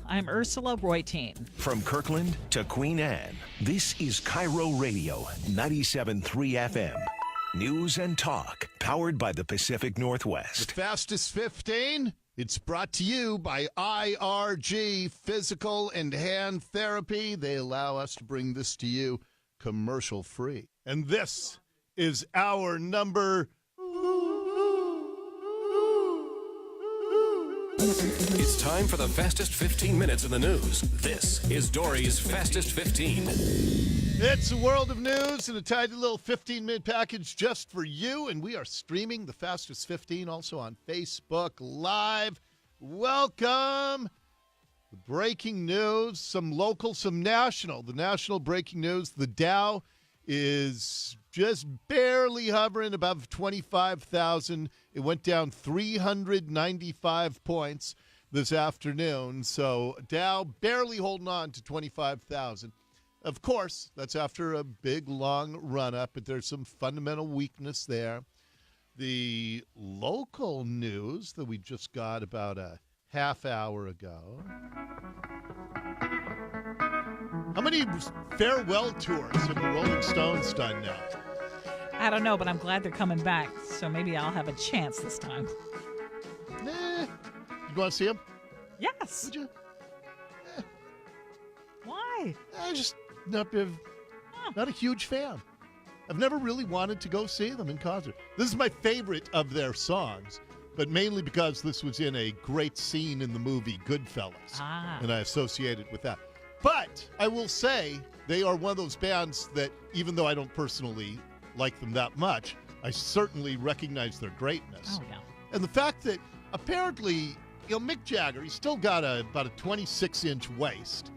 I'm Ursula Reutin. From Kirkland to Queen Anne, this is KIRO Radio 97.3 FM. News and talk, powered by the Pacific Northwest. The fastest 15, it's brought to you by IRG Physical and Hand Therapy. They allow us to bring this to you commercial free. And this is our number. It's time for the fastest 15 minutes in the news. This is Dori's Fastest 15. It's a world of news and a tidy little 15-minute package just for you. And we are streaming the fastest 15 also on Facebook Live. Welcome. The breaking news, some local, some national. The national breaking news, the Dow is just barely hovering above 25,000. It went down 395 points this afternoon. So Dow barely holding on to 25,000. Of course, that's after a big, long run-up, but there's some fundamental weakness there. The local news that we just got about a half hour ago. How many farewell tours have the Rolling Stones done now? I don't know, but I'm glad they're coming back, so maybe I'll have a chance this time. Nah. You want to see them? Yes. Would you? Why? I just not a huge fan. I've never really wanted to go see them in concert. This is my favorite of their songs, but mainly because this was in a great scene in the movie Goodfellas, and I associate it with that. But I will say they are one of those bands that, even though I don't personally like them that much, I certainly recognize their greatness. Oh, yeah. And the fact that apparently, Mick Jagger, he's still got about a 26-inch waist,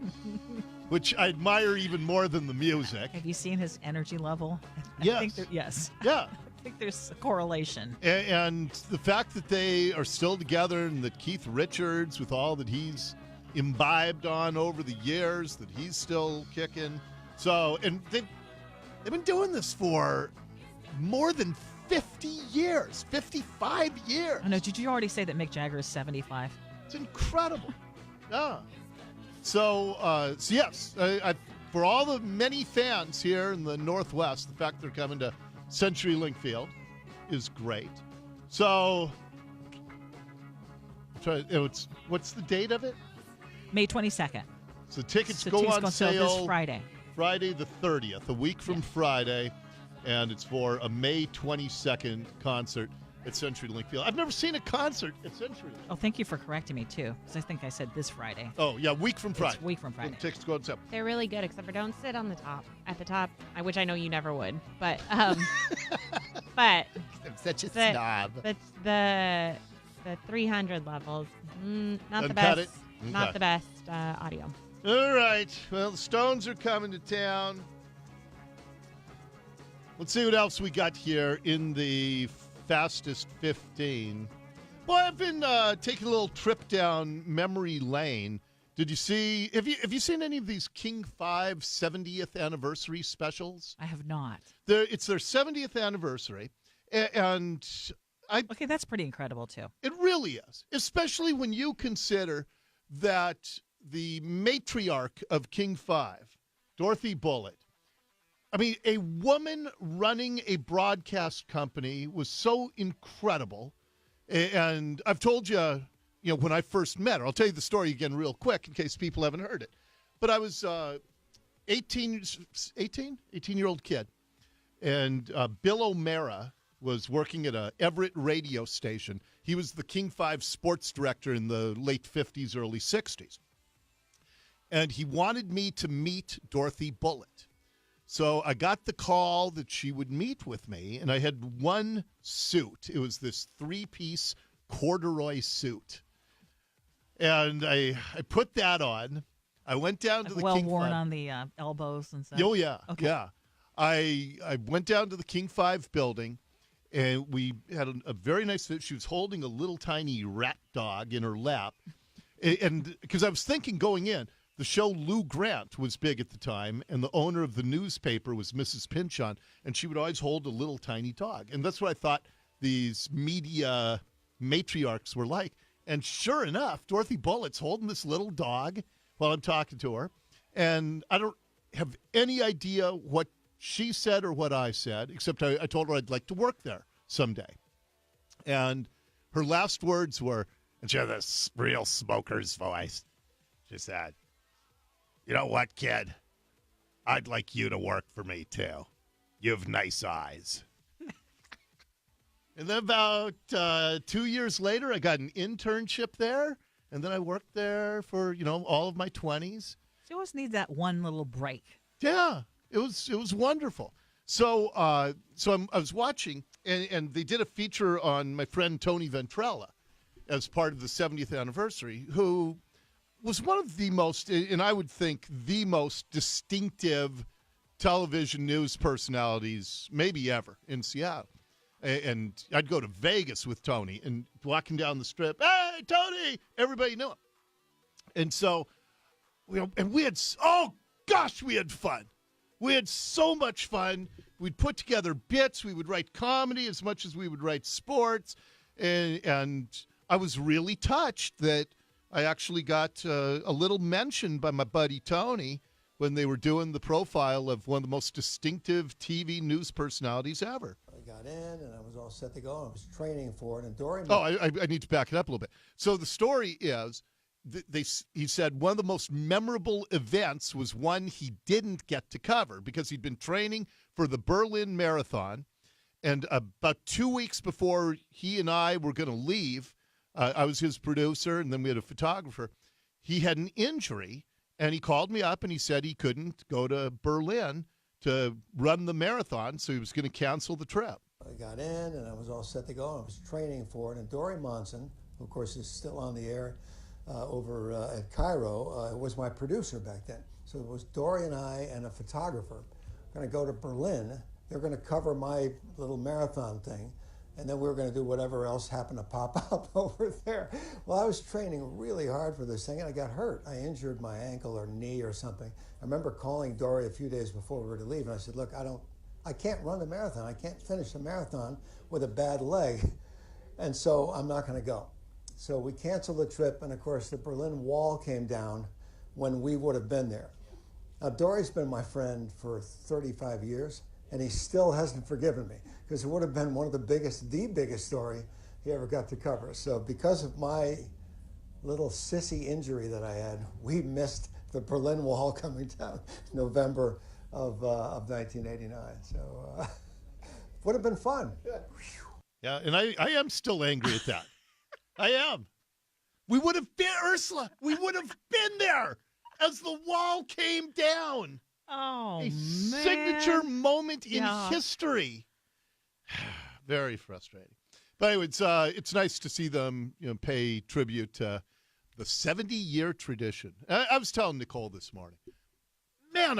which I admire even more than the music. Have you seen his energy level? Yes. Yes. Yeah. I think there's a correlation. And the fact that they are still together and that Keith Richards, with all that he's imbibed on over the years, that he's still kicking. So, and they've been doing this for more than 50 years, 55 years. Oh, no, did you already say that Mick Jagger is 75? It's incredible. Yeah. So yes, for all the many fans here in the Northwest, the fact they're coming to CenturyLink Field is great. So, what's the date of it? May 22nd. So tickets go on sale this Friday. Friday the 30th, a week from Friday, and it's for a May 22nd concert at CenturyLink Field. I've never seen a concert at CenturyLink. Oh, thank you for correcting me, too, because I think I said this Friday. Oh, yeah, week from Friday. It's week from Friday. The tickets go on sale. They're really good, except for don't sit on the top. At the top, which I know you never would, but but I'm such a snob. The 300 levels, not the cut best. it? Okay. Not the best audio. All right. Well, the Stones are coming to town. Let's see what else we got here in the fastest 15. Boy, I've been taking a little trip down memory lane. Did you see? Have you seen any of these King 5 70th anniversary specials? I have not. It's their 70th anniversary, and Okay, that's pretty incredible, too. It really is, especially when you consider that the matriarch of King 5, Dorothy Bullitt, I mean, a woman running a broadcast company was so incredible. And I've told you, when I first met her, I'll tell you the story again real quick in case people haven't heard it. But I was 18-year-old kid, and Bill O'Mara was working at a Everett radio station. He was the King 5 sports director in the late 50s, early 60s. And he wanted me to meet Dorothy Bullitt. So I got the call that she would meet with me, and I had one suit. It was this 3-piece corduroy suit. And I put that on. I went down to the well King worn 5. on the elbows and stuff. Oh, yeah. Okay. Yeah. I went down to the King 5 building, and we had a very nice fit. She was holding a little tiny rat dog in her lap. And because I was thinking going in, the show Lou Grant was big at the time, and the owner of the newspaper was Mrs. Pinchon, and she would always hold a little tiny dog. And that's what I thought these media matriarchs were like. And sure enough, Dorothy Bullett's holding this little dog while I'm talking to her. And I don't have any idea what she said or what I said, except I told her I'd like to work there someday. And her last words were, and she had this real smoker's voice. She said, "You know what, kid? I'd like you to work for me, too. You have nice eyes." And then about 2 years later, I got an internship there. And then I worked there for, all of my 20s. You always need that one little break. Yeah, it was wonderful. So I was watching, and they did a feature on my friend Tony Ventrella as part of the 70th anniversary, who was one of the most, and I would think the most distinctive television news personalities maybe ever in Seattle. And I'd go to Vegas with Tony and walking down the strip, "Hey, Tony!" Everybody knew him. And so, we had, oh gosh, we had fun. We had so much fun. We'd put together bits. We would write comedy as much as we would write sports. And I was really touched that I actually got a little mention by my buddy Tony when they were doing the profile of one of the most distinctive TV news personalities ever. I got in, and I was all set to go. I was training for it, and Dori... I need to back it up a little bit. So the story is, he said one of the most memorable events was one he didn't get to cover because he'd been training for the Berlin Marathon, and about 2 weeks before he and I were going to leave, I was his producer, and then we had a photographer. He had an injury, and he called me up, and he said he couldn't go to Berlin to run the marathon, so he was going to cancel the trip. I got in, and I was all set to go. I was training for it, and Dori Monson, who, of course, is still on the air over at KIRO, was my producer back then. So it was Dori and I and a photographer going to go to Berlin. They're going to cover my little marathon thing, and then we were going to do whatever else happened to pop up over there. Well, I was training really hard for this thing, and I got hurt. I injured my ankle or knee or something. I remember calling Dori a few days before we were to leave, and I said, "Look, I can't run the marathon. I can't finish the marathon with a bad leg, and so I'm not going to go." So we canceled the trip, and of course the Berlin Wall came down when we would have been there. Now, Dori's been my friend for 35 years, and he still hasn't forgiven me, because it would have been the biggest story he ever got to cover. So because of my little sissy injury that I had, we missed the Berlin Wall coming down November of 1989. So would have been fun. Yeah, and I am still angry at that. I am. We would have been, Ursula, we would have been there as the wall came down. Oh, A man. signature moment in history. Very frustrating. But anyway, it's nice to see them pay tribute to the 70-year tradition. I was telling Nicole this morning, man,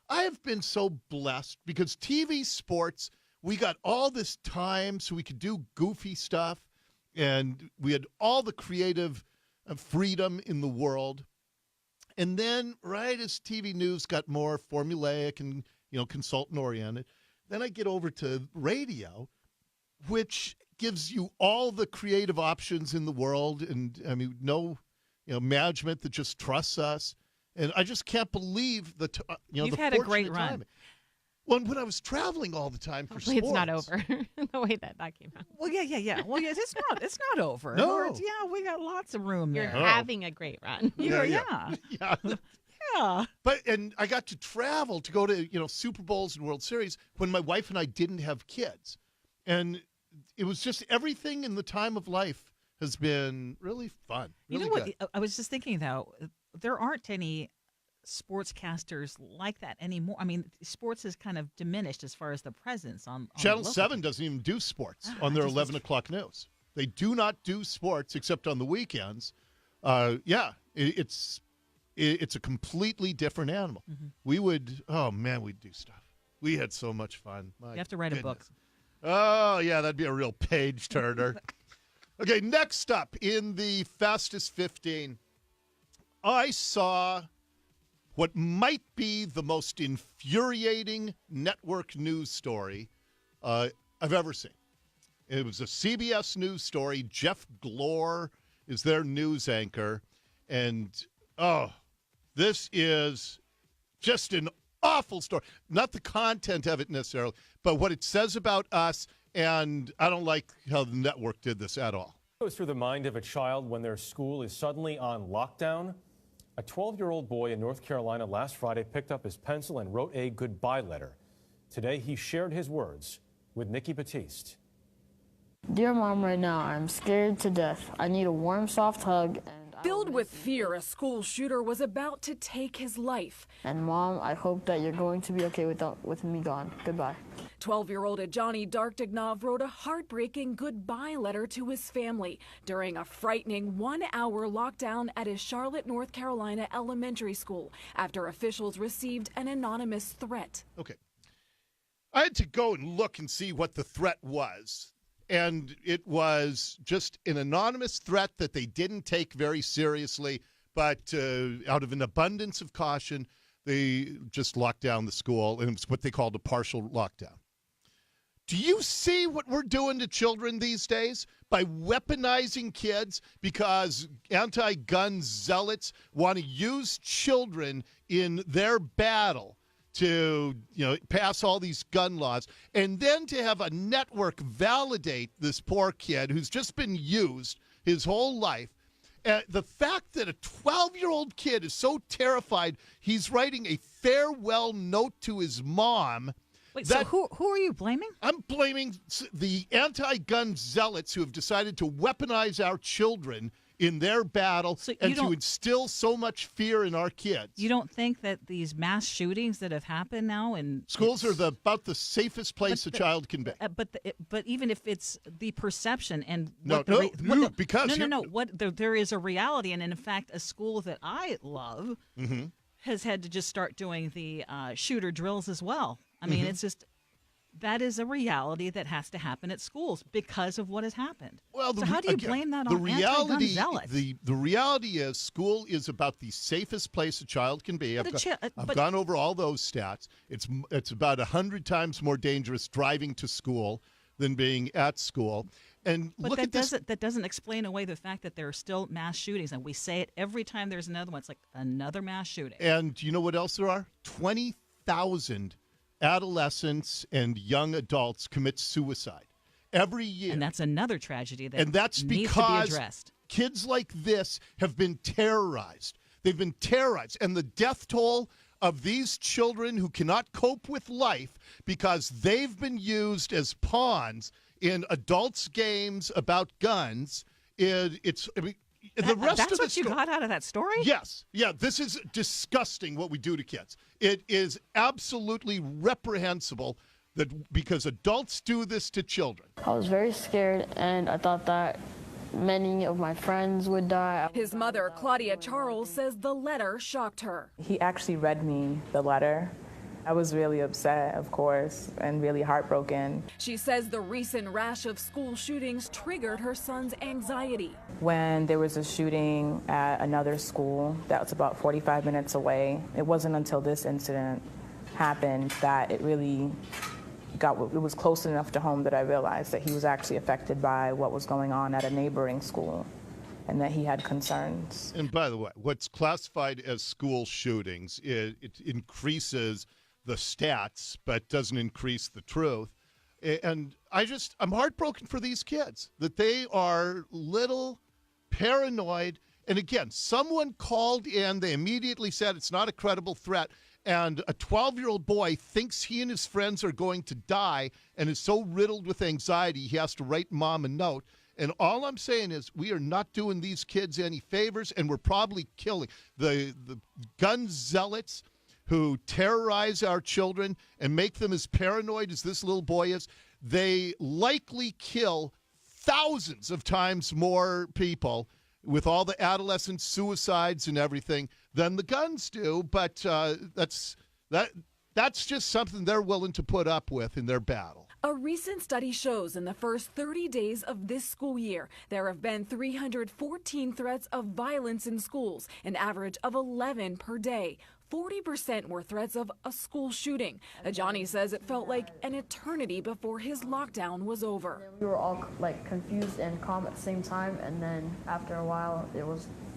I have been so blessed because TV sports, we got all this time so we could do goofy stuff, and we had all the creative freedom in the world. And then, right as TV news got more formulaic and, consultant-oriented, then I get over to radio, which gives you all the creative options in the world, and, no, management that just trusts us. And I just can't believe You've the had a great fortunate run. timing. Well, when I was traveling all the time for Hopefully sports. it's not over the way that came out. Well, yeah. Well, yeah, it's not over. No. We got lots of room You're there. having a great run. Yeah. Yeah. Yeah. And I got to travel to go to, Super Bowls and World Series when my wife and I didn't have kids. And it was just everything in the time of life has been really fun. Really You know good. what? I was just thinking, though, there aren't any sportscasters like that anymore. I mean, sports is kind of diminished as far as the presence on Channel local 7 doesn't even do sports on I their just- 11 o'clock news. They do not do sports except on the weekends. It's a completely different animal. Mm-hmm. We'd do stuff. We had so much fun. My You have to write a book. goodness. Oh, yeah, that'd be a real page turner. Okay, next up in the Fastest 15, I saw what might be the most infuriating network news story I've ever seen. It was a CBS News story. Jeff Glor is their news anchor. And, this is just an awful story. Not the content of it necessarily, but what it says about us. And I don't like how the network did this at all. Goes through the mind of a child when their school is suddenly on lockdown. A 12-year-old boy in North Carolina last Friday picked up his pencil and wrote a goodbye letter. Today, he shared his words with Nikki Batiste. Dear Mom, right now I'm scared to death. I need a warm, soft hug. Filled with fear, a school shooter was about to take his life. And Mom, I hope that you're going to be okay with me gone. Goodbye. 12-year-old Johnny Darkdignov wrote a heartbreaking goodbye letter to his family during a frightening 1-hour lockdown at his Charlotte, North Carolina elementary school after officials received an anonymous threat. Okay. I had to go and look and see what the threat was. And it was just an anonymous threat that they didn't take very seriously, but out of an abundance of caution, they just locked down the school, and it's what they called a partial lockdown. Do you see what we're doing to children these days by weaponizing kids because anti-gun zealots want to use children in their battle to, pass all these gun laws, and then to have a network validate this poor kid who's just been used his whole life. The fact that a 12-year-old kid is so terrified he's writing a farewell note to his mom. Wait, so who are you blaming? I'm blaming the anti-gun zealots who have decided to weaponize our children in their battle and to instill so much fear in our kids. You don't think that these mass shootings that have happened now in schools are about the safest place a child can be? But even if it's the perception and there is a reality, and in fact, a school that I love has had to just start doing the shooter drills as well. I mean, it's just. That is a reality that has to happen at schools because of what has happened. Well, so how do you blame that on anti-gun zealots? The reality is school is about the safest place a child can be. I've gone over all those stats. It's about 100 times more dangerous driving to school than being at school. And but that doesn't explain away the fact that there are still mass shootings, and we say it every time there's another one. It's like another mass shooting. And you know what else there are? 20,000 adolescents and young adults commit suicide every year. And that's another tragedy that needs to be addressed. Kids like this have been terrorized. They've been terrorized. And the death toll of these children who cannot cope with life because they've been used as pawns in adults' games about guns, That's what you got out of that story? Yes. Yeah, this is disgusting what we do to kids. It is absolutely reprehensible because adults do this to children. I was very scared, and I thought that many of my friends would die. His mother, Claudia Charles, says the letter shocked her. He actually read me the letter. I was really upset, of course, and really heartbroken. She says the recent rash of school shootings triggered her son's anxiety. When there was a shooting at another school that was about 45 minutes away, it wasn't until this incident happened that it was close enough to home that I realized that he was actually affected by what was going on at a neighboring school and that he had concerns. And by the way, what's classified as school shootings, it increases the stats, but doesn't increase the truth. And I'm heartbroken for these kids, that they are little paranoid. And again, someone called in, they immediately said it's not a credible threat. And a 12-year-old boy thinks he and his friends are going to die and is so riddled with anxiety, he has to write mom a note. And all I'm saying is we are not doing these kids any favors, and we're probably killing the gun zealots who terrorize our children and make them as paranoid as this little boy is. They likely kill thousands of times more people with all the adolescent suicides and everything than the guns do. But that's just something they're willing to put up with in their battle. A recent study shows in the first 30 days of this school year, there have been 314 threats of violence in schools, an average of 11 per day. 40% were threats of a school shooting. Ajani says it felt like an eternity before his lockdown was over. We were all like confused and calm at the same time, and then after a while it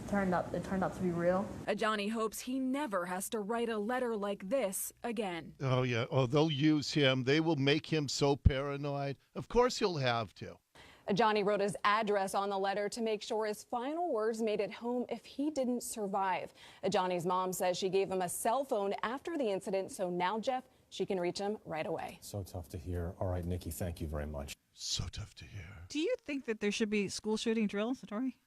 turned out to be real. Ajani hopes he never has to write a letter like this again. Oh, yeah. Oh, they'll use him. They will make him so paranoid. Of course he'll have to. Ajani wrote his address on the letter to make sure his final words made it home if he didn't survive. Ajani's mom says she gave him a cell phone after the incident, so now, Jeff, she can reach him right away. So tough to hear. All right, Nikki, thank you very much. So tough to hear. Do you think that there should be school shooting drills, Dori?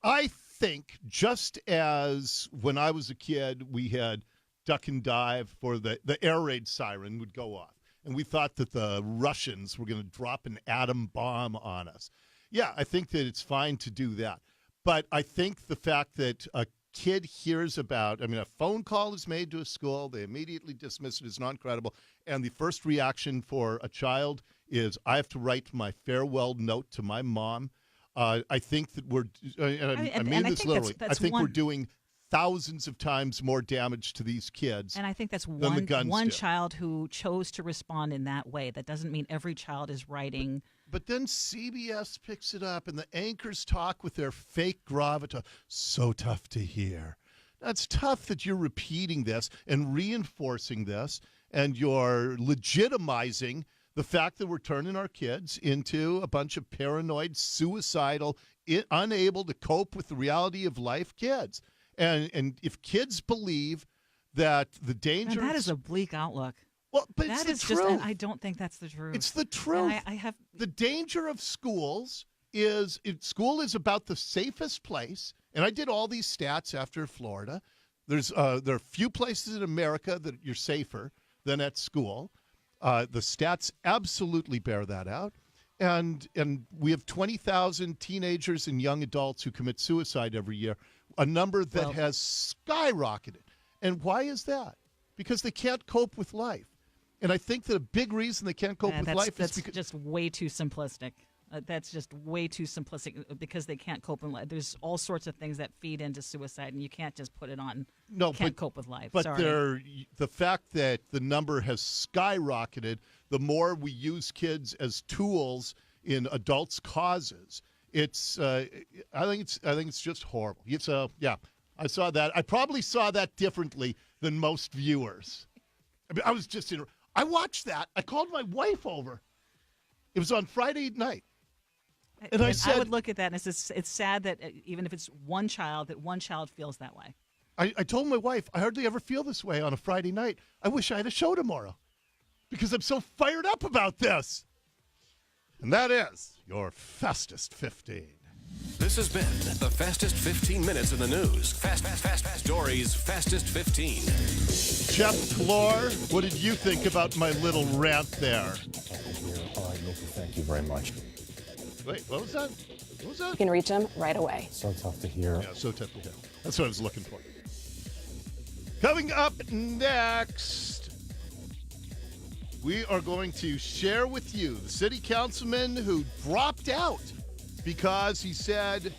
I think just as when I was a kid, we had duck and dive for the air raid siren would go off. And we thought that the Russians were going to drop an atom bomb on us. Yeah, I think that it's fine to do that. But I think the fact that a kid hears about, a phone call is made to a school, they immediately dismiss it as non-credible, and the first reaction for a child is, I have to write my farewell note to my mom. I think that we're, I mean this literally, I think we're doing thousands of times more damage to these kids. And I think that's one child who chose to respond in that way. That doesn't mean every child is writing. But then CBS picks it up and the anchors talk with their fake gravitas. So tough to hear. That's tough that you're repeating this and reinforcing this, and you're legitimizing the fact that we're turning our kids into a bunch of paranoid, suicidal, unable to cope with the reality of life kids. And if kids believe that the danger, that is a bleak outlook. Well, but it's the truth. I don't think that's the truth. It's the truth. I have the danger of schools is school is about the safest place. And I did all these stats after Florida. There are few places in America that you're safer than at school. The stats absolutely bear that out. And we have 20,000 teenagers and young adults who commit suicide every year, a number that has skyrocketed. And why is that? Because they can't cope with life. And I think that a big reason they can't cope with life is because just way too simplistic. That's just way too simplistic because they can't cope in life. There's all sorts of things that feed into suicide, and you can't just put it on. Can't cope with life. But Sorry. The fact that the number has skyrocketed, the more we use kids as tools in adults' causes, it's. I think it's just horrible. I saw that. I probably saw that differently than most viewers. I was just I watched that. I called my wife over. It was on Friday night. And I said, I would look at that and it's sad that even if it's one child, that one child feels that way. I told my wife, I hardly ever feel this way on a Friday night. I wish I had a show tomorrow because I'm so fired up about this. And that is your Fastest 15. This has been the Fastest 15 minutes in the news. Fast. Dori's Fastest 15. Jeff Clore, what did you think about my little rant there? All right, Nikki, thank you very much. Wait, what was that? You can reach him right away. So tough to hear. Yeah, so tough to hear. That's what I was looking for. Coming up next, we are going to share with you the city councilman who dropped out because he said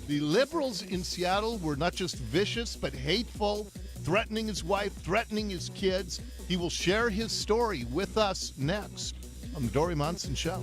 the liberals in Seattle were not just vicious, but hateful, threatening his wife, threatening his kids. He will share his story with us next on the Dori Monson Show.